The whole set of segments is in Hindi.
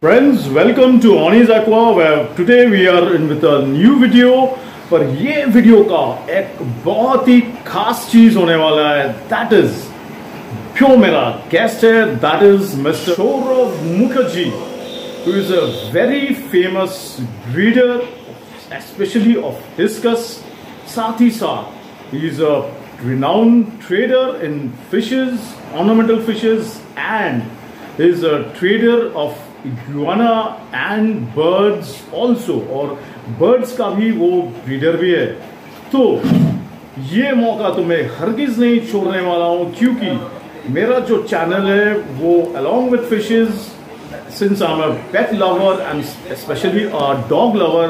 Friends, welcome to Oni's Aqua, where today we are in with a new video. पर ये वीडियो का एक बहुत ही खास चीज होने वाला है. That is क्यों मेरा गेस्ट है. That is Mr. Saurav Mukherjee, who is a very famous breeder, especially of discus. साथ ही साथ he is a renowned trader in fishes, ornamental fishes, and he is a trader of iguana and birds also, और बर्ड्स का भी वो ब्रीडर भी है. तो ये मौका तो मैं हरगिज नहीं छोड़ने वाला हूँ, क्योंकि मेरा जो चैनल है वो along with fishes, since I'm a pet lover and especially a dog lover,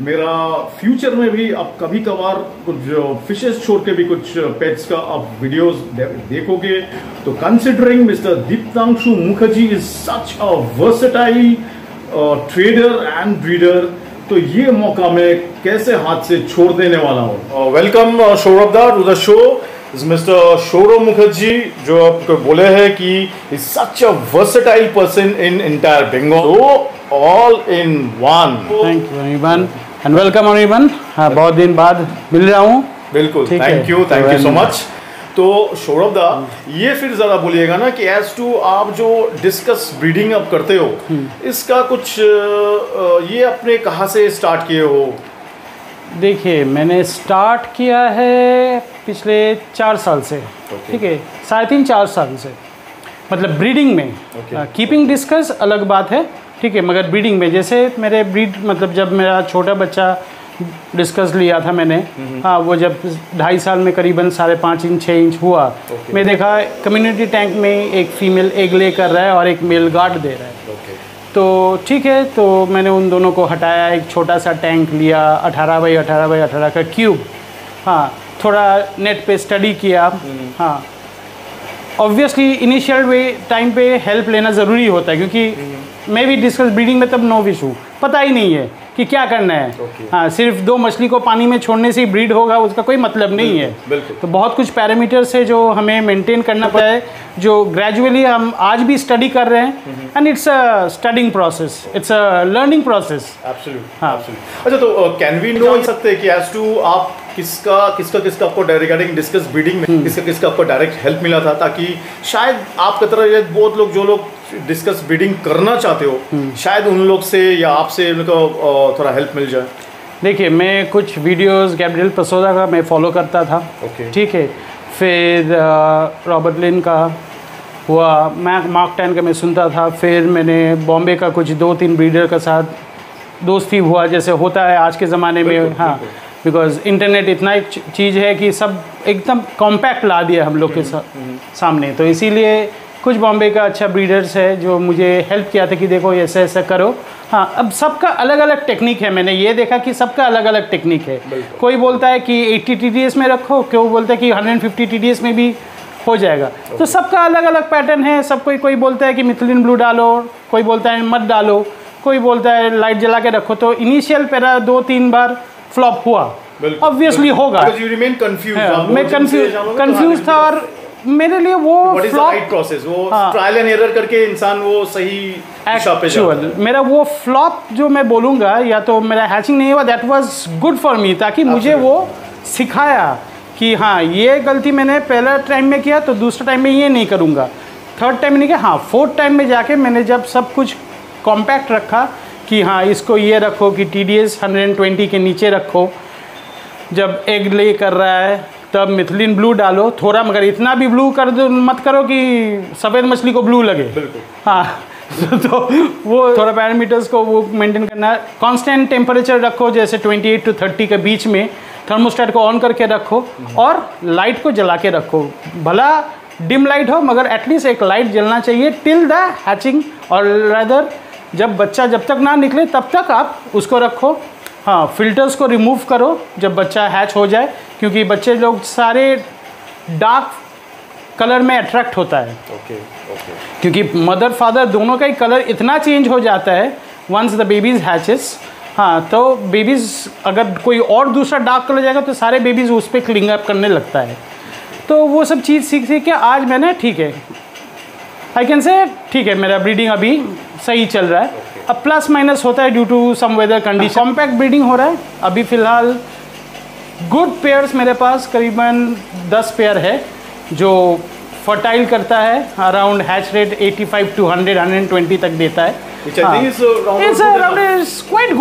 मेरा फ्यूचर में भी अब कभी कभार कुछ फिशेस छोड़ के भी कुछ पेट्स का आप वीडियोस देखोगे. तो considering mister Diptanshu Mukherjee is such a versatile trader and breeder, तो ये मौका मैं कैसे हाथ से छोड़ देने वाला हूँ. Welcome Saurabh da to the show. Is mister Saurabh Mukherjee, जो आपको बोले हैं कि is such a versatile person in entire Bengal, all in one. Thank you Aniban and welcome Aniban. हाँ, बहुत दिन बाद मिल रहा हूँ. बिल्कुल, थैंक यू सो मच. तो सौरभ दा, ये फिर जरा बोलिएगा ना कि एज टू आप जो डिस्कस ब्रीडिंग अब करते हो, इसका कुछ ये अपने कहाँ से स्टार्ट किए हो? देखिए, मैंने स्टार्ट किया है पिछले 4 साल से. ठीक है, 3.5-4 साल से, मतलब ब्रीडिंग में. कीपिंग डिस्कस अलग बात है, ठीक है, मगर ब्रीडिंग में जैसे मेरे ब्रीड, मतलब जब मेरा छोटा बच्चा डिस्कस लिया था मैंने, हाँ, वो जब 2.5 साल में करीबन 5.5 इंच 6 इंच हुआ, मैं देखा कम्युनिटी टैंक में एक फीमेल एग ले कर रहा है और एक मेल गार्ड दे रहा है. तो ठीक है, तो मैंने उन दोनों को हटाया, एक छोटा सा टैंक लिया 18 बाई 18 बाई 18 का क्यूब. हाँ, थोड़ा नेट पे स्टडी किया. हाँ, ऑब्वियसली इनिशियल टाइम पे हेल्प लेना ज़रूरी होता है, क्योंकि मैं भी डिस्कस ब्रीडिंग में तब नोविश हूँ, पता ही नहीं है कि क्या करना है. हाँ, सिर्फ 2 मछली को पानी में छोड़ने से ही ब्रीड होगा, उसका कोई मतलब नहीं है. तो बहुत कुछ पैरामीटर्स है जो हमें मेंटेन करना पड़ता है, जो ग्रेजुअली हम आज भी स्टडी कर रहे हैं. And it's a studying process, it's a learning process. हाँ. अच्छा, तो कैन वी नो सकते हैं कि एज टू आप किसका आपको रिगार्डिंग डिस्कस ब्रीडिंग में किसका आपको डायरेक्ट हेल्प मिला था, ताकि शायद आपकी तरह बहुत लोग जो लोग डिस्कस ब्रीडिंग करना चाहते हो, शायद उन लोग से या आपसे उनको थोड़ा हेल्प मिल जाए. देखिए, मैं कुछ वीडियोस गैब्रियल पसोदा का मैं फॉलो करता था. ठीक है, फिर रॉबर्ट लिन का हुआ, मार्क टैन का मैं सुनता था. फिर मैंने बॉम्बे का कुछ 2-3 ब्रीडर के साथ दोस्ती हुआ, जैसे होता है आज के ज़माने में. हाँ, बिकॉज इंटरनेट इतना एक चीज़ है कि सब एकदम कॉम्पैक्ट ला दिया हम लोग के सामने. तो इसीलिए कुछ बॉम्बे का अच्छा ब्रीडर्स है जो मुझे हेल्प किया था कि देखो ऐसा ऐसा करो. हाँ, अब सबका अलग अलग टेक्निक है. मैंने ये देखा कि सबका अलग अलग टेक्निक है. कोई बोलता है कि 80 TDS में रखो, कोई बोलता है कि 150 TDS में भी हो जाएगा. तो सबका अलग अलग पैटर्न है. सब कोई बोलता है कि मिथिलिन ब्लू डालो, कोई बोलता है मत डालो, कोई बोलता है लाइट जला के रखो. तो इनिशियल पहला 2-3 बार फ्लॉप हुआ, ऑब्वियसली होगा. मैं कंफ्यूज था, और मेरे लिए वो फ्लॉप प्रोसेस, वो ट्रायल एंड एरर करके इंसान वो सही दिशा पे जाता है. मेरा वो फ्लॉप जो मैं बोलूँगा, या तो मेरा हैचिंग नहीं हुआ, that was good for me, ताकि मुझे वो सिखाया कि हाँ, ये गलती मैंने पहला टाइम में किया तो दूसरा टाइम में ये नहीं करूँगा, थर्ड टाइम में नहीं किया. हाँ, 4th टाइम में जाके मैंने जब सब कुछ कॉम्पैक्ट रखा कि हाँ, इसको ये रखो कि TDS 120 के नीचे रखो, जब एग ले कर रहा है तब मिथिलिन ब्लू डालो थोड़ा, मगर इतना भी ब्लू कर दो मत करो कि सफ़ेद मछली को ब्लू लगे. हाँ, तो वो थोड़ा पैरामीटर्स को वो मेंटेन करना है. कांस्टेंट टेम्परेचर रखो, जैसे 28 to 30 के बीच में. थर्मोस्टेट को ऑन करके रखो और लाइट को जला के रखो. भला डिम लाइट हो, मगर एटलीस्ट एक लाइट जलना चाहिए टिल द हैचिंग, और रादर जब बच्चा जब तक ना निकले तब तक आप उसको रखो. हाँ, फिल्टर्स को रिमूव करो जब बच्चा हैच हो जाए, क्योंकि बच्चे लोग सारे डार्क कलर में अट्रैक्ट होता है. क्योंकि मदर फादर दोनों का ही कलर इतना चेंज हो जाता है वंस द बेबीज हैचेस. हाँ, तो बेबीज़ अगर कोई और दूसरा डार्क कलर जाएगा तो सारे बेबीज़ उस पर क्लिंग अप करने लगता है. तो वो सब चीज़ सीख के आज मैंने, ठीक है, आई कैन से, ठीक है, मेरा ब्रीडिंग अभी सही चल रहा है। अब प्लस माइनस होता है due to some weather condition. Compact breeding हो रहा है अभी फ़िलहाल। गुड पेयर्स मेरे पास करीबन 10 पेयर है जो फर्टाइल करता है। अराउंड हैच रेट 85 to 100, 120 तक देता है। It's quite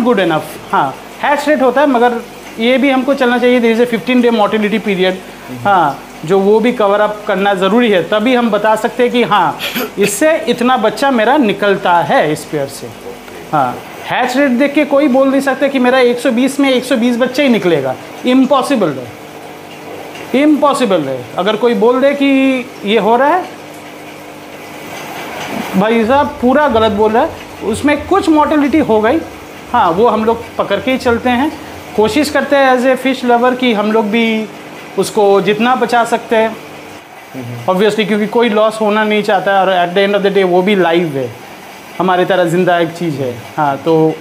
good enough. हाँ, हैच रेट होता है, मगर ये भी हमको चलना चाहिए। There is a 15 day mortality period, हाँ, जो वो भी कवर अप करना ज़रूरी है, तभी हम बता सकते हैं कि हाँ इससे इतना बच्चा मेरा निकलता है इस पेयर से। हाँ, हैच रेट देख के कोई बोल नहीं सकते कि मेरा 120 में 120 बच्चे ही निकलेगा। इम्पॉसिबल है। अगर कोई बोल दे कि ये हो रहा है, भाई साहब पूरा गलत बोल रहा है। उसमें कुछ मोर्टेलिटी हो गई, हाँ, वो हम लोग पकड़ के ही चलते हैं। कोशिश करते हैं एज ए फिश लवर कि हम लोग भी उसको जितना बचा सकते हैं ऑब्वियसली, क्योंकि कोई लॉस होना नहीं चाहता है। और at the end of the day वो भी लाइव है, हमारी तरह जिंदा एक चीज़ है। हाँ, तो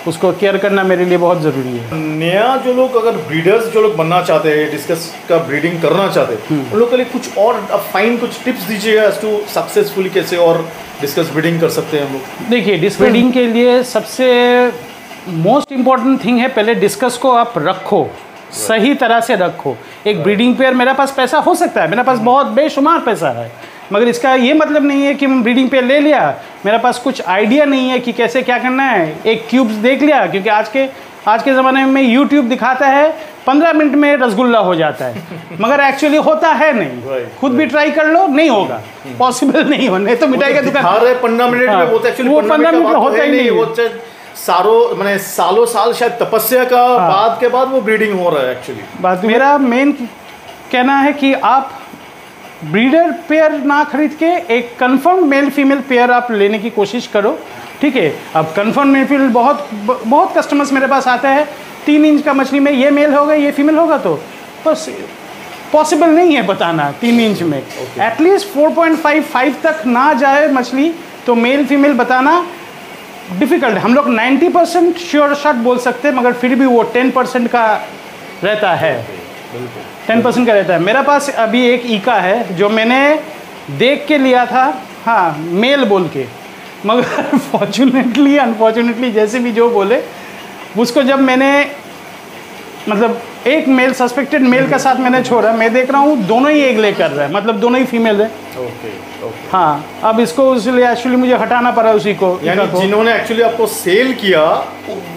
उसको केयर करना मेरे लिए बहुत ज़रूरी है। नया जो लोग अगर ब्रीडर्स जो लोग बनना चाहते हैं, डिस्कस का ब्रीडिंग करना चाहते हैं, उन लोग के लिए कुछ और फाइन कुछ टिप्स दीजिएगा एज टू सक्सेसफुली कैसे और डिस्कस ब्रीडिंग कर सकते हैं हम लोग। देखिए, डिस्कस ब्रीडिंग के लिए सबसे मोस्ट इम्पॉर्टेंट थिंग है, पहले डिस्कस को आप रखो, सही तरह से रखो। एक ब्रीडिंग पेयर मेरे पास पैसा हो सकता है, मेरे पास बहुत बेशुमार पैसा है, मगर इसका ये मतलब नहीं है कि मैं ब्रीडिंग पेयर ले लिया, मेरे पास कुछ आइडिया नहीं है कि कैसे क्या करना है। एक क्यूब्स देख लिया, क्योंकि आज के ज़माने में यूट्यूब दिखाता है 15 मिनट में रसगुल्ला हो जाता है, मगर एक्चुअली होता है नहीं। खुद भी ट्राई कर लो, नहीं होगा, पॉसिबल नहीं हो। नहीं तो मिठाई का दुकान 15 मिनट में वो 15 मिनट में होता ही नहीं। सालों साल शायद तपस्या का बाद के बाद वो ब्रीडिंग हो रहा है एक्चुअली। मेरा मेन कहना है कि आप ब्रीडर पेयर ना खरीद के एक कंफर्म मेल फीमेल पेयर आप लेने की कोशिश करो, ठीक है। अब कंफर्म मेल फीमेल बहुत कस्टमर्स मेरे पास आते हैं 3 इंच का मछली में ये मेल होगा ये फीमेल होगा, तो बस पॉसिबल नहीं है बताना 3 इंच में। एटलीस्ट 4.55 तक ना जाए मछली तो मेल फीमेल बताना डिफ़िकल्ट है। हम लोग 90% श्योर शॉट बोल सकते हैं, मगर फिर भी वो 10% का रहता है, 10% का रहता है। मेरे पास अभी एक ईका है जो मैंने देख के लिया था, हाँ, मेल बोल के, मगर फॉर्चुनेटली अनफॉर्चुनेटली जैसे भी जो बोले, उसको जब मैंने मतलब एक मेल सस्पेक्टेड मेल के साथ मैंने छोड़ा, मैं देख रहा हूँ दोनों ही एग ले कर रहा है, मतलब दोनों ही फीमेल है। हाँ, अब इसको इसलिए एक्चुअली मुझे हटाना पड़ा उसी को। यानी जिन्होंने एक्चुअली आपको सेल किया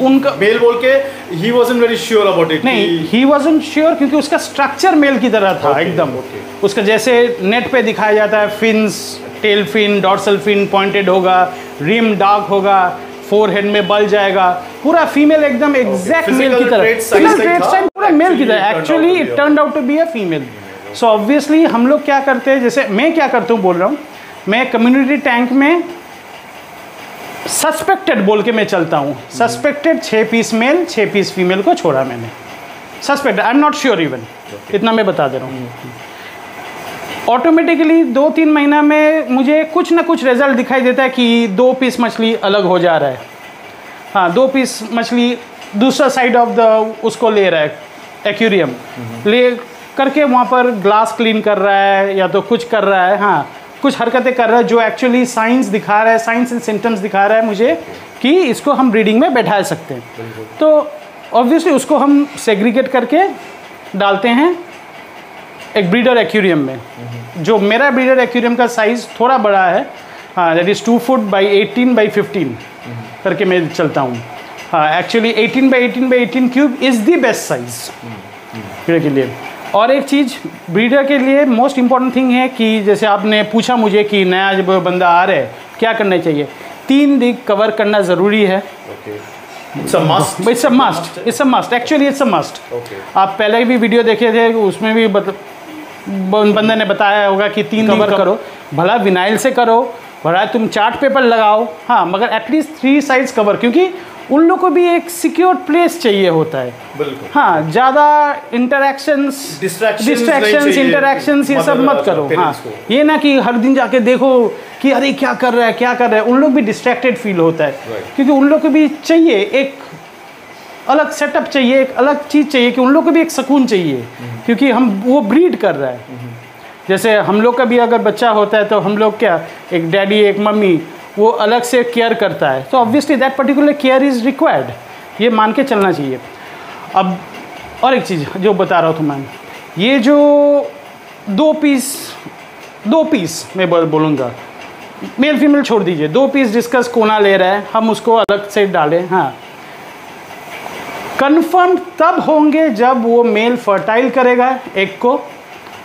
उनका मेल बोल के ही wasn't very sure about it. नहीं, ही वाज़न्ट श्योर क्योंकि उसका स्ट्रक्चर मेल की तरह था एकदम। उसका जैसे नेट पे दिखाया जाता है, fins, tail fin, dorsal fin pointed होगा, रिम डार्क होगा, फोरहेड में बल जाएगा, पूरा फीमेल एकदम एग्जैक्ट मेल की तरह, पूरा मेल की तरह। Actually it turned out to be a female. So obviously हम लोग क्या करते हैं, जैसे मैं क्या करता हूँ बोल रहा हूँ, मैं कम्युनिटी टैंक में सस्पेक्टेड बोल के मैं चलता हूँ। Suspected 6 piece male 6 piece female को छोड़ा मैंने, suspected, I am not sure even, इतना मैं बता दे रहा हूँ। ऑटोमेटिकली 2-3 महीना में मुझे कुछ ना कुछ रिजल्ट दिखाई देता है कि 2 पीस मछली अलग हो जा रहा है। हाँ, 2 पीस मछली दूसरा साइड ऑफ द उसको ले रहा है, एक्वेरियम ले करके वहाँ पर ग्लास क्लीन कर रहा है या तो कुछ कर रहा है, हाँ, कुछ हरकतें कर रहा है जो एक्चुअली साइंस दिखा रहा है, साइंस एंड सिम्टम्स दिखा रहा है मुझे कि इसको हम ब्रीडिंग में बैठा सकते हैं। तो ऑब्वियसली उसको हम सेग्रीगेट करके डालते हैं एक ब्रीडर एक्वेरियम में। जो मेरा ब्रीडर एक्वेरियम का साइज़ थोड़ा बड़ा है, हाँ, that is 2 foot by 18 by 15 करके मैं चलता हूँ। हाँ, actually 18 by 18 by 18 cube is the best size breeder के लिए। और एक चीज़ ब्रीडर के लिए मोस्ट इम्पॉर्टेंट थिंग है कि जैसे आपने पूछा मुझे कि नया जब बंदा आ रहा है क्या करना चाहिए, 3 दिग कवर करना ज़रूरी है। It's a must. It's a must. It's a must. Actually, it's a must. आप पहले भी वीडियो देखे थे, उसमें भी बंदे ने बताया होगा कि 3 कवर करो, भला विनाइल से करो, भला तुम चार्ट पेपर लगाओ, हाँ, मगर एटलीस्ट 3 साइड्स कवर, क्योंकि उन लोगों को भी एक सिक्योर प्लेस चाहिए होता है। बिल्कुल। हाँ, ज़्यादा इंटरेक्शंस इंटरेक्शंस ये सब मत करो। हाँ, ये ना कि हर दिन जाके देखो कि अरे क्या कर रहा है, उन लोग भी डिस्ट्रैक्टेड फील होता है, क्योंकि उन लोग को भी चाहिए एक अलग सेटअप चाहिए, एक अलग चीज़ चाहिए, कि उन लोग को भी एक सुकून चाहिए, क्योंकि हम वो ब्रीड कर रहा है। जैसे हम लोग का भी अगर बच्चा होता है तो हम लोग क्या, एक डैडी एक मम्मी वो अलग से केयर करता है, तो obviously that particular care is required, ये मान के चलना चाहिए। अब और एक चीज़ जो बता रहा हूँ मैं, ये जो दो पीस मैं बोलूँगा, मेल फीमेल छोड़ दीजिए, 2 पीस डिस्कस कोना ले रहा है, हम उसको अलग से डालें। हाँ, कन्फर्म तब होंगे जब वो मेल फर्टाइल करेगा एग को,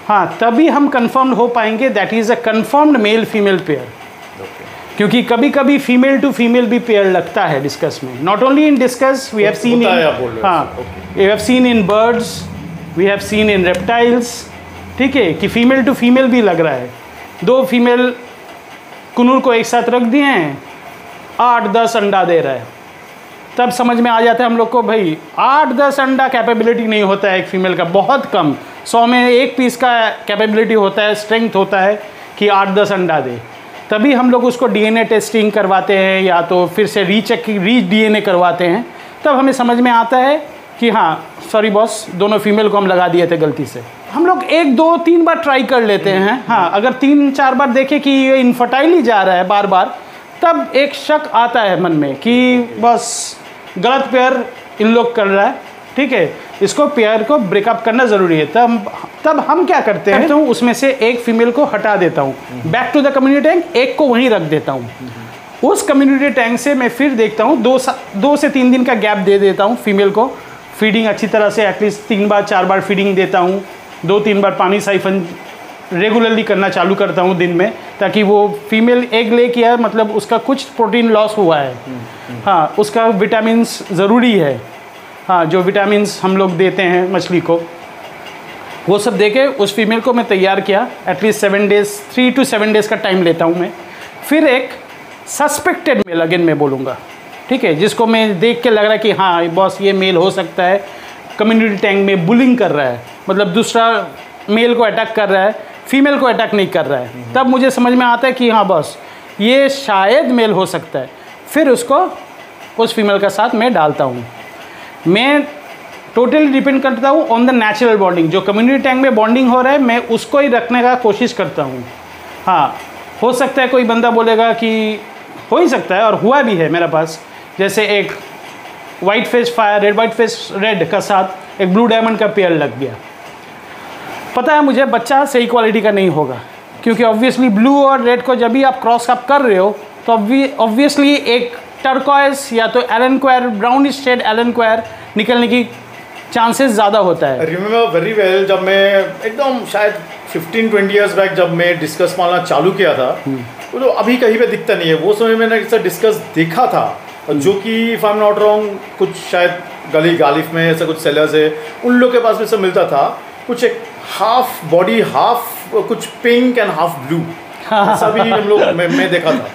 हाँ तभी हम कन्फर्म्ड हो पाएंगे that is a confirmed male female pair. क्योंकि कभी कभी फीमेल टू फीमेल भी पेयर लगता है डिस्कस में, not only in discus, we have seen in, हाँ we have seen in birds, we have seen in reptiles, ठीक है, कि फीमेल टू फीमेल भी लग रहा है। 2 फीमेल कुनूर को एक साथ रख दिए हैं, 8-10 अंडा दे रहा है, तब समझ में आ जाता है हम लोग को भाई 8-10 अंडा कैपेबिलिटी नहीं होता है एक फीमेल का, बहुत कम, 100 में 1 पीस का कैपेबिलिटी होता है, स्ट्रेंथ होता है कि 8-10 अंडा दे। तभी हम लोग उसको डीएनए टेस्टिंग करवाते हैं या तो फिर से रीचेक डीएनए करवाते हैं, तब हमें समझ में आता है कि हाँ सॉरी बॉस, दोनों फीमेल को हम लगा दिए थे गलती से। हम लोग 1-2-3 बार ट्राई कर लेते हैं, हाँ अगर 3-4 बार देखें कि ये इनफर्टाइल ही जा रहा है बार बार, तब एक शक आता है मन में कि बस गलत पेयर इन लोग कर रहा है, ठीक है, इसको पेयर को ब्रेकअप करना ज़रूरी है। तब हम क्या करते हैं, तो उसमें से एक फीमेल को हटा देता हूँ, back to the community tank, एक को वहीं रख देता हूँ। उस कम्युनिटी टैंक से मैं फिर देखता हूँ, 2 से 3 दिन का गैप दे देता हूँ फीमेल को, फीडिंग अच्छी तरह से एटलीस्ट 3-4 बार फीडिंग देता हूँ, 2-3 बार पानी साइफन रेगुलरली करना चालू करता हूँ दिन में, ताकि वो फीमेल एग ले किया मतलब उसका कुछ प्रोटीन लॉस हुआ है, हाँ उसका विटामिन्स ज़रूरी है, हाँ जो विटामिन्स हम लोग देते हैं मछली को, वो सब देके उस फीमेल को मैं तैयार किया। एटलीस्ट 7 डेज़, 3 to 7 डेज़ का टाइम लेता हूँ मैं। फिर एक सस्पेक्टेड मेल, अगेन मैं बोलूँगा, ठीक है, जिसको मैं देख के लग रहा है कि हाँ बॉस ये मेल हो सकता है, कम्युनिटी टैंक में बुलिंग कर रहा है, मतलब दूसरा मेल को अटैक कर रहा है, फीमेल को अटैक नहीं कर रहा है, तब मुझे समझ में आता है कि हाँ बॉस ये शायद मेल हो सकता है। फिर उसको उस फीमेल का साथ मैं डालता हूँ। मैं टोटली डिपेंड करता हूँ ऑन द नेचुरल बॉन्डिंग, जो कम्युनिटी टैंक में बॉन्डिंग हो रहा है मैं उसको ही रखने का कोशिश करता हूँ। हाँ हो सकता है कोई बंदा बोलेगा कि हो ही सकता है, और हुआ भी है मेरे पास, जैसे एक white face fire, white face red का साथ एक ब्लू डायमंड का पेयर लग गया। पता है मुझे बच्चा सही क्वालिटी का नहीं होगा, क्योंकि ऑब्वियसली ब्लू और रेड को जब भी आप क्रॉस अप कर रहे हो तो ऑब्वियसली एक टर्कोइस या तो Alenquer, brownish shade Alenquer निकलने की चांसेस ज़्यादा होता है। रिमेंबर वेरी वेल, जब मैं एकदम शायद 15-20 ईयर्स बैक जब मैं डिस्कस पालना चालू किया था, वो तो अभी कहीं पे दिखता नहीं है, वो समय मैंने ऐसा डिस्कस देखा था, जो कि if I am not wrong कुछ शायद गली गालिफ में ऐसा कुछ सेलर्स है, उन लोग के पास में सब मिलता था, कुछ एक हाफ बॉडी हाफ कुछ पिंक एंड हाफ ब्लू, ऐसा भी हम लोग मैं देखा था,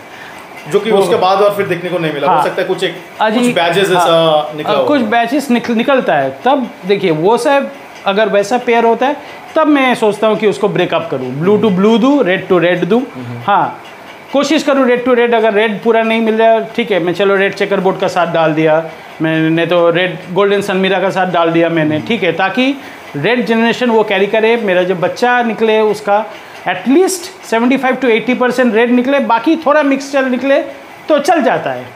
जो कि उसके बाद और फिर देखने को नहीं मिला। हो सकता है कुछ कुछ बैचेस ऐसा निकला, कुछ बैचेस निकलता है, तब देखिए वो सब अगर वैसा पेयर होता है तब मैं सोचता हूँ कि उसको ब्रेकअप करूँ, ब्लू टू ब्लू दूँ, रेड टू रेड दूँ। हाँ कोशिश करूँ रेड टू रेड, अगर रेड पूरा नहीं मिल रहा ठीक है, मैं चलो रेड चेकर बोर्ड का साथ डाल दिया मैंने, तो रेड गोल्डन सनमीरा का साथ डाल दिया मैंने, ठीक है, ताकि रेड जनरेशन वो कैरी करे, मेरा जो बच्चा निकले उसका एटलीस्ट 75 to 80% रेड निकले, बाकी थोड़ा मिक्सचर निकले तो चल जाता है,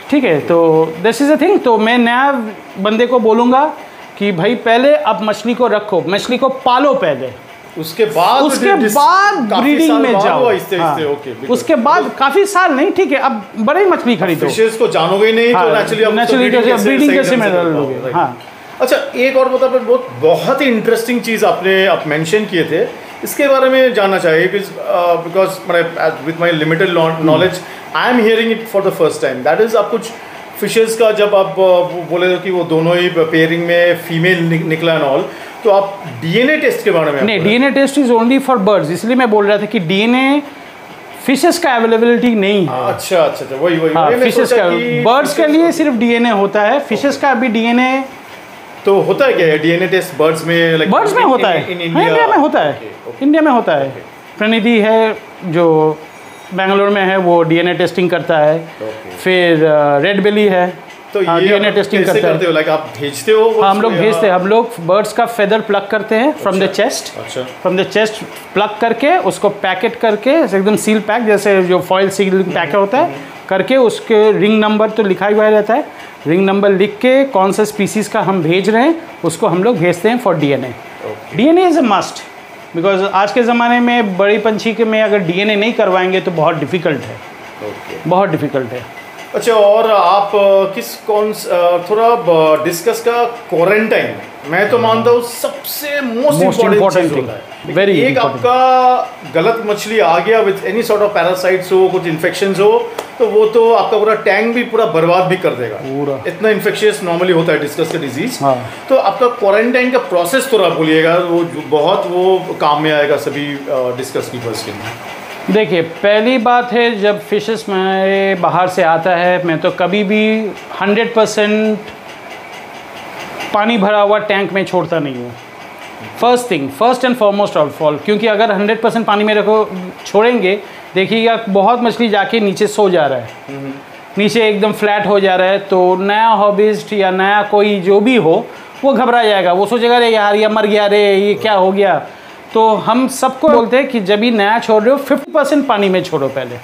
ठीक है। तो दिस इज़ अ थिंग। तो मैं नया बंदे को बोलूँगा कि भाई पहले आप मछली को रखो, मछली को पालो पहले, उसके बाद ब्रीडिंग में जाओ। हाँ, उसके बाद काफी साल नहीं, ठीक है, अब बड़ी मछली खरीदो, फिशेस को जानोगे ही नहीं, तो नेचुरली ब्रीडिंग कैसे लोगे। हाँ अच्छा एक और बता, बहुत ही इंटरेस्टिंग चीज़ आप मेंशन किए थे, इसके बारे में जानना चाहिए, because with my limited knowledge I am hearing it for the first time, that is आप कुछ फिशेस का जब आप बोले कि वो दोनों ही पेयरिंग में फीमेल निकला एंड ऑल, तो आप डीएनए टेस्ट के बारे में? नहीं, DNA test is only for birds, इसलिए मैं बोल रहा था कि डीएनए फिशेस का अवेलेबिलिटी नहीं है। अच्छा, वही फिशेस का, बर्ड्स के लिए सिर्फ डीएनए होता है, फिशेस का अभी डीएनए तो होता है क्या डीएनए टेस्ट बर्ड्स में? बर्ड्स में होता है, इंडिया में होता है, इंडिया में होता है। प्रणिधि है जो बेंगलोर में है, वो डीएनए टेस्टिंग करता है। फिर रेड बेली है, तो हाँ, ये DNA टेस्टिंग कैसे करते हो? लाइक आप भेजते हो? हाँ, हम लोग भेजते हैं। हम लोग बर्ड्स का फेदर प्लग करते हैं फ्रॉम द चेस्ट। अच्छा। फ्रॉम द चेस्ट प्लग करके उसको पैकेट करके एकदम सील पैक, जैसे जो फॉइल सील पैकेट होता है करके, उसके रिंग नंबर तो लिखा हुआ रहता है, रिंग नंबर लिख के कौन सा स्पीसीज़ का हम भेज रहे हैं उसको हम लोग भेजते हैं for DNA। DNA is a must, because आज के ज़माने में बड़ी पंछी के में अगर DNA नहीं करवाएंगे तो बहुत डिफ़िकल्ट है। बहुत डिफ़िकल्ट है। अच्छा, और आप थोड़ा डिस्कस का क्वारंटाइन, मैं तो मानता हूँ सबसे मोस्ट इम्पोर्टेंट चीज होता है। वेरी एक आपका गलत मछली आ गया with any sort of parasites हो, कुछ इन्फेक्शंस हो, तो वो तो आपका पूरा टैंक भी पूरा बर्बाद भी कर देगा। पूरा इतना इन्फेक्शियस नॉर्मली होता है डिस्कस का डिजीज। हाँ। तो आपका क्वारंटाइन का प्रोसेस थोड़ा बोलिएगा, वो बहुत वो काम में आएगा सभी डिस्कस कीपर्स के लिए। देखिए, पहली बात है, जब फिशेस में बाहर से आता है, मैं तो कभी भी 100% पानी भरा हुआ टैंक में छोड़ता नहीं हूँ। First and foremost of all, क्योंकि अगर 100% पानी में रखो छोड़ेंगे, देखिएगा बहुत मछली जाके नीचे सो जा रहा है, नीचे एकदम फ्लैट हो जा रहा है, तो नया हॉबिस्ट या नया कोई जो भी हो वो घबरा जाएगा, वो सोचेगा अरे यार ये मर गया, रे ये क्या हो गया। तो हम सबको बोलते हैं कि जब भी नया छोड़ रहे हो 50% पानी में छोड़ो पहले,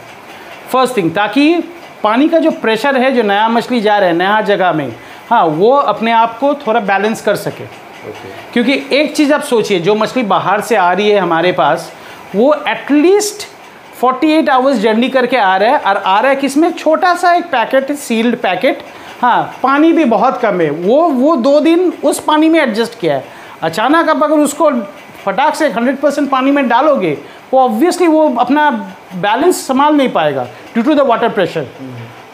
फर्स्ट थिंग, ताकि पानी का जो प्रेशर है, जो नया मछली जा रहा है नया जगह में, हाँ, वो अपने आप को थोड़ा बैलेंस कर सके। क्योंकि एक चीज़ आप सोचिए, जो मछली बाहर से आ रही है हमारे पास, वो एटलीस्ट 48 आवर्स जर्नी करके आ रहा है, और आ रहा है किसमें, छोटा सा एक पैकेट, सील्ड पैकेट, हाँ, पानी भी बहुत कम है, वो 2 दिन उस पानी में एडजस्ट किया है। अचानक आप अगर उसको फटाक से 100% पानी में डालोगे, वो ऑब्वियसली वो अपना बैलेंस संभाल नहीं पाएगा due to the water pressure.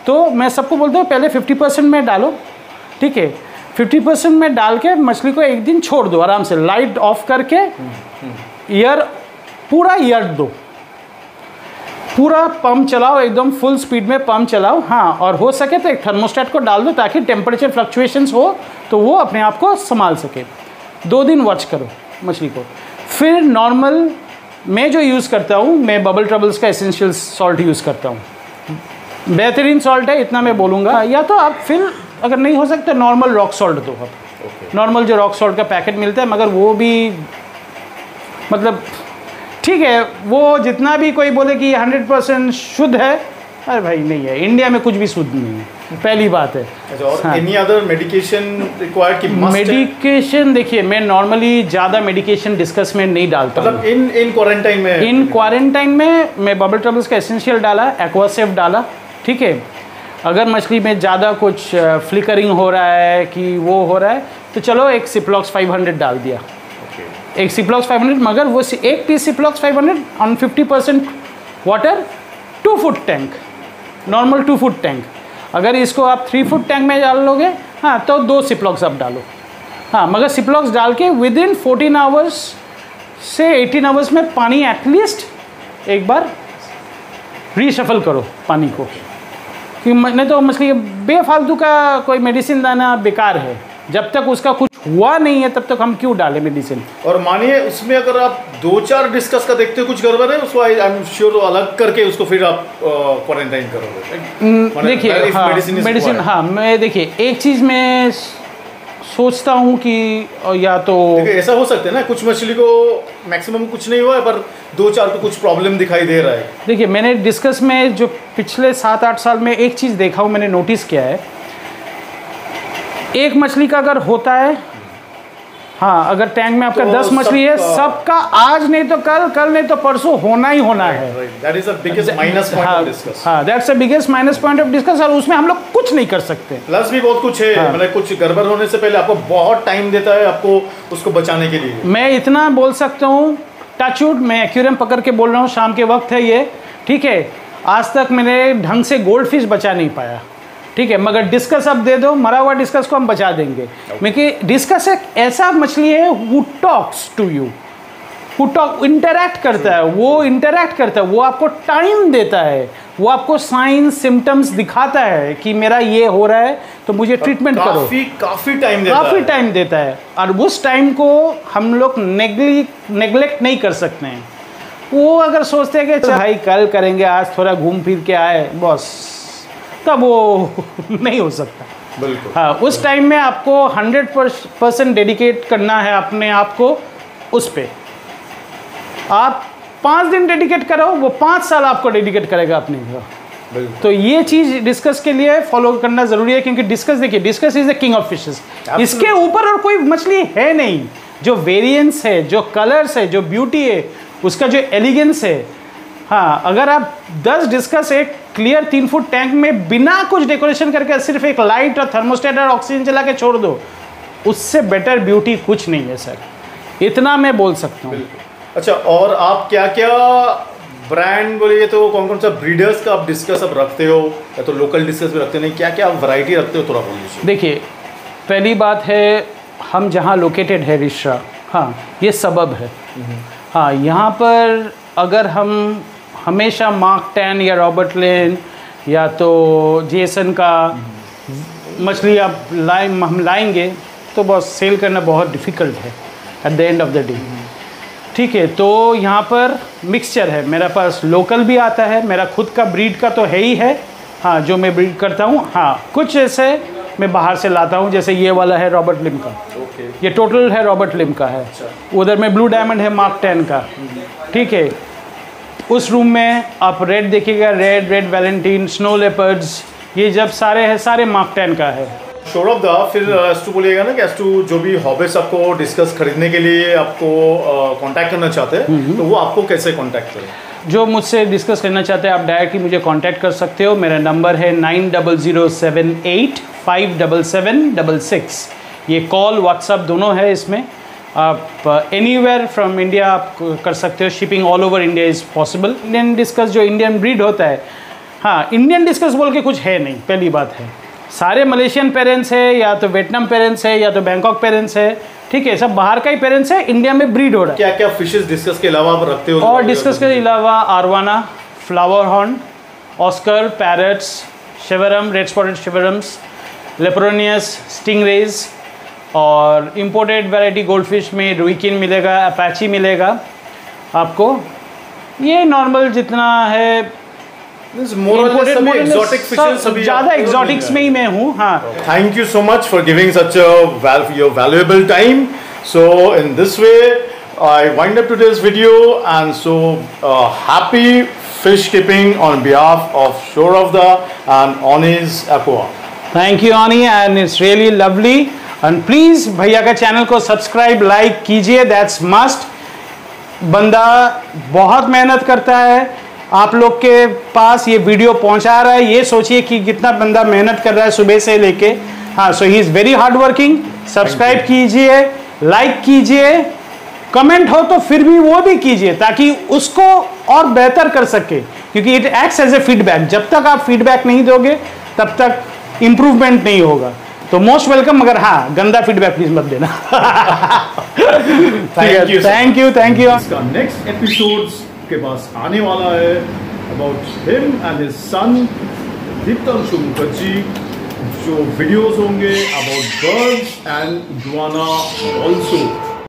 तो मैं सबको बोलता हूँ पहले 50% में डालो, ठीक है, 50% में डाल के मछली को एक दिन छोड़ दो आराम से, लाइट ऑफ करके पूरा ईयर दो, पूरा पंप चलाओ, एकदम फुल स्पीड में पंप चलाओ, हाँ, और हो सके तो एक थर्मोस्टेट को डाल दो ताकि टेम्परेचर फ्लक्चुएशंस हो तो वो अपने आप को संभाल सके। 2 दिन वॉच करो मछली को। फिर नॉर्मल मैं जो यूज़ करता हूँ, मैं बबल ट्रबल्स का एसेंशियल सॉल्ट यूज़ करता हूँ, बेहतरीन सॉल्ट है, इतना मैं बोलूँगा। या तो आप फिर अगर नहीं हो सकता नॉर्मल रॉक सॉल्ट दो आप, नॉर्मल जो रॉक सॉल्ट का पैकेट मिलता है, मगर वो भी मतलब ठीक है, वो जितना भी कोई बोले कि 100% शुद्ध है, अरे भाई नहीं है, इंडिया में कुछ भी शुद्ध नहीं है, पहली बात है। और एनी अदर मेडिकेशन रिक्वायर्ड कि मस्ट? मेडिकेशन देखिए, मैं नॉर्मली ज़्यादा मेडिकेशन डिस्कस में नहीं डालता, मतलब इन क्वारंटाइन में? इन क्वारंटाइन में मैं बबल ट्रबल्स का एसेंशियल डाला, एक्वासेफ डाला, ठीक है। अगर मछली में ज़्यादा कुछ फ्लिकरिंग हो रहा है कि वो हो रहा है, तो चलो एक सिप्लॉक्स 500 डाल दिया, एक सिप्लॉक्स 500, मगर वो एक piece Ciplox 500 on 50% water, 2 foot tank, normal 2 foot tank. अगर इसको आप 3 फुट टैंक में डाल लोगे, हाँ, तो 2 सिप्लॉक्स आप डालो, हाँ, मगर सिप्लॉक्स डाल के विद इन 14 आवर्स से 18 आवर्स में पानी एटलीस्ट एक बार रीशफल करो पानी को, कि नहीं तो मछली बेफालतू का कोई मेडिसिन देना बेकार है। जब तक उसका कुछ हुआ नहीं है तब तक हम क्यों डालें मेडिसिन। और मानिए उसमें अगर आप 2-4 डिस्कस का देखते हो कुछ गड़बड़ है, उसको आई एम श्योर अलग करके उसको फिर आप क्वारंटाइन करोगे। देखिए, हाँ, मेडिसिन, हाँ, मैं देखिए एक चीज़ मैं सोचता हूँ कि या तो ऐसा हो सकता है ना, कुछ मछली को मैक्सिमम कुछ नहीं हुआ है पर 2-4 तो कुछ प्रॉब्लम दिखाई दे रहा है। देखिए, मैंने डिस्कस में जो पिछले 7-8 साल में एक चीज़ देखा हूँ, मैंने नोटिस किया है, एक मछली का अगर होता है, हाँ, अगर टैंक में आपका 10 मछली है, सबका आज नहीं तो कल नहीं तो परसों होना ही होना है। That is the biggest minus point of discus. हाँ, that's the biggest minus point of discus, और उसमें हम लोग कुछ नहीं कर सकते। प्लस भी बहुत कुछ है, मतलब कुछ गड़बड़ होने से पहले आपको बहुत टाइम देता है आपको उसको बचाने के लिए। मैं इतना बोल सकता हूँ, टचवुड, मैं एक्वेरियम पकड़ के बोल रहा हूँ, शाम के वक्त है ये, ठीक है, आज तक मैंने ढंग से गोल्ड फिश बचा नहीं पाया, ठीक है, मगर डिस्कस अब दे दो, मरा हुआ डिस्कस को हम बचा देंगे। क्योंकि डिस्कस एक ऐसा मछली है who talks to you, who talk, interact करता है, वो इंटरैक्ट करता है, वो आपको टाइम देता है, वो आपको साइंस सिम्टम्स दिखाता है कि मेरा ये हो रहा है तो मुझे ट्रीटमेंट करो। काफ़ी टाइम देता है, और उस टाइम को हम लोग नेग्लेक्ट नहीं कर सकते हैं। वो अगर सोचते हैं कि भाई कल करेंगे, आज थोड़ा घूम फिर के आए बॉस, तब वो नहीं हो सकता। बिल्कुल। हाँ, उस टाइम में आपको 100% डेडिकेट करना है अपने आप को उस पे। आप 5 दिन डेडिकेट करो, वो 5 साल आपको डेडिकेट करेगा अपने को। तो ये चीज़ डिस्कस के लिए फॉलो करना ज़रूरी है, क्योंकि डिस्कस देखिए, discuss is the king of fishes. इसके ऊपर और कोई मछली है नहीं। जो वेरिएंस है, जो कलर्स है, जो ब्यूटी है, उसका जो एलिगेंस है। हाँ, अगर आप 10 डिस्कस एक क्लियर 3 फुट टैंक में बिना कुछ डेकोरेशन करके सिर्फ एक लाइट और थर्मोस्टेट और ऑक्सीजन चला के छोड़ दो, उससे बेटर ब्यूटी कुछ नहीं है सर। इतना मैं बोल सकता हूँ। अच्छा, और आप क्या क्या ब्रांड बोलिए तो कौन कौन सा ब्रीडर्स का आप डिस्कस अब रखते हो, या तो लोकल डिस्कस भी रखते हो, नहीं क्या क्या वैरायटी रखते हो, थोड़ा बोलिए। देखिए, पहली बात है, हम जहाँ लोकेटेड है रिश्रा, हाँ ये सबब है। हाँ, यहाँ पर अगर हम हमेशा मार्क 10 या रॉबर्ट लेन या तो जेसन का मछली आप हम लाएंगे तो बहुत सेल करना बहुत डिफ़िकल्ट है at the end of the day. ठीक है, तो यहाँ पर मिक्सचर है। मेरे पास लोकल भी आता है, मेरा खुद का ब्रीड का तो है ही है, हाँ, जो मैं ब्रीड करता हूँ। हाँ, कुछ ऐसे मैं बाहर से लाता हूँ, जैसे ये वाला है रॉबर्ट लिम का। ये टोटल है रॉबर्ट लिम का है। उधर में ब्लू डायमंड है मार्क 10 का। ठीक है, उस रूम में आप रेड देखिएगा, रेड वैलेंटाइन, स्नो लेपर्ड्स, ये जब सारे हैं, सारे मार्क 10 का है। सौरभ दा, फिर एस टू बोलिएगा ना कि एस टू जो भी हॉबीज आपको डिस्कस खरीदने के लिए आपको कांटेक्ट करना चाहते हैं, तो वो आपको कैसे कांटेक्ट करें? जो मुझसे डिस्कस करना चाहते हैं, आप डायरेक्टली मुझे कांटेक्ट कर सकते हो। मेरा नंबर है 9007857766। ये कॉल व्हाट्सअप दोनों है इसमें। आप एनीवेयर फ्रॉम इंडिया आप कर सकते हो। Shipping all over India is possible. Indian discuss जो इंडियन ब्रीड होता है, हाँ, इंडियन डिस्कस बोल के कुछ है नहीं, पहली बात है। सारे मलेशियन पेरेंट्स है, या तो वियतनाम पेरेंट्स है, या तो बैंकॉक पेरेंट्स है। ठीक है, सब बाहर का ही पेरेंट्स है, इंडिया में ब्रीड हो रहा है। क्या क्या फिशेस डिस्कस के अलावा आप रखते हो? और डिस्कस के अलावा arowana, flower horn, oscar, parrots, severum, red spotted severums, लेप्रोनियस, स्टिंगरेज, और इम्पोर्टेड वैरायटी गोल्ड फिश में रुइकिन मिलेगा, अपाची मिलेगा आपको। ये नॉर्मल जितना है ज़्यादा एक्सोटिक्स में ही मैं हूँ। हाँ, thank you so much for giving such your valuable time. So in this way I wind up today's video, and so happy fish keeping on behalf of Saurabh da and Onnie's Aqua. Thank you Onnie, and it's really lovely. And please भैया का चैनल को सब्सक्राइब, लाइक कीजिए, दैट्स मस्ट। बंदा बहुत मेहनत करता है, आप लोग के पास ये वीडियो पहुंचा रहा है। ये सोचिए कि कितना बंदा मेहनत कर रहा है सुबह से लेके। हाँ, so he is very hard working. Subscribe कीजिए, लाइक कीजिए, कमेंट हो तो फिर भी वो भी कीजिए, ताकि उसको और बेहतर कर सके, क्योंकि it acts as a feedback. जब तक आप फीडबैक नहीं दोगे तब तक इम्प्रूवमेंट नहीं होगा। तो मोस्ट वेलकम, मगर हाँ, गंदा फीडबैक प्लीज मत देना। Thank you. इसका नेक्स्ट एपिसोड्स के पास आने वाला है about him and his son Diptanshu Mukherjee, जो वीडियोस होंगे about birds and iguana also.